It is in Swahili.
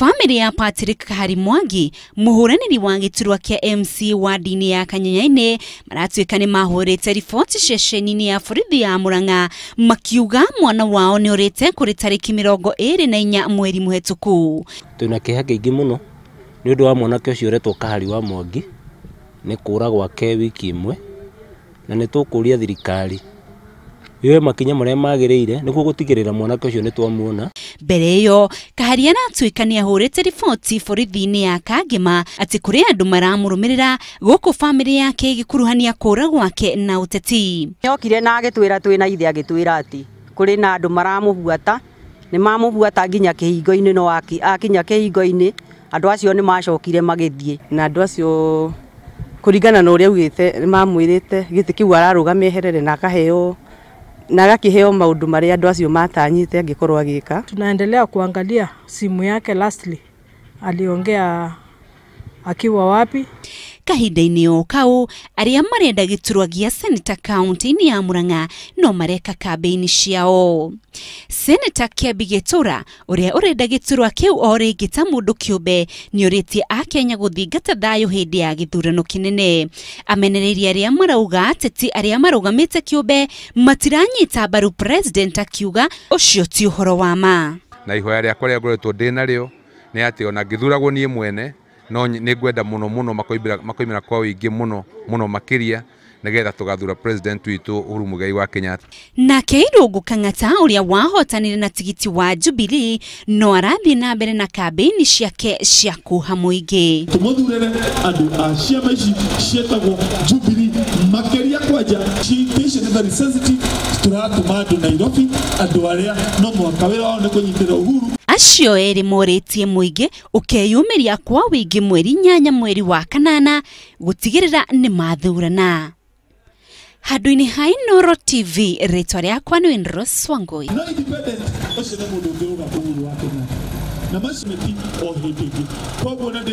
Family ya Kahari Mwangi, Muhuraniri wa giturwa kia MCA wa dini ya Kanyenya-ini, aratuika ni mahurite riboti ceceni-ini ya borithi ya Murang'a, makiuga mwana wao ni orite kuri tariki 24 mweri muhituku. Twina kiha kiingi muno ni undu wa mwanake ucio uretwo Kahari Mwangi ni kuura gwake wiki imwe, na ni tukuria thirikari yoe makinya maria magirire niguo gutigirira mwanake ucio ni twamuona. Mbere yo Kahari aratuika ni ahurite riboti borithi-ini ya Kangema ati kuri andu maramurumirira guku family yake gikuruhania kuura gwake na uteti. Yokire na agitwira twina ithe agitwira ati kuri na andu maramubuata ni mamubuata nginya kihingo-ini no akinya kihingo-ini andu acio ni macokire magithie na andu acio kuringana na uria ugite mamwirite giti kiu araruga meherere na akaheo na agakiheo maundu maria andu acio matanyite angikorwo agika. Tunaendelea kuangalia simu yake lastly aliongea akiwa wapi. Kahinda-ini o kau aria marenda giturwa gia Senator County-ini ya Murang'a no mareka kambeini ciao. Senator Giturwa uria urenda giturwa kiu o ringi ta mundu kiumbe ni uritie Akenya guthingata thayo hindi ya githurano kinene. Amenereirie aria marauga ateti aria marugamite kiumbe matiranyita mbaru president akiuga ucio ti uhoro wa ma. Na ihoya riakwa ria ngoretwo ndina rio ni ati ona ngithuragwo nie mwene no ni ngwenda muno makoimira kwa wingi muno makiria nigetha tugathura president witu Uhuru Muigai wa Kenyatta. Nake Irungu Kang'ata uria wahotanire na tigiti wa Jubilee no arathi na mbere na kambeini ciake cia kuuha muingi. Tumuthurire andu a ciama ici cietagwo Jubilee makiria kwanja citation very sensitive turatuma andu Nairobi andu aria no mwaka wira wao ni kunyitira Uhuru. Acio eri moritie muingi ukeyumiria kwa wingi mweri 8 mweri wa kanana gutigirira ni mathurana. Handu-ini ha Inooro TV, ritwa riakwa ni Inooro Swangoi. No independent ucio ni mundu ungiruga Uhuru wa Kenyatta na macimeti o hindi ingi koguo na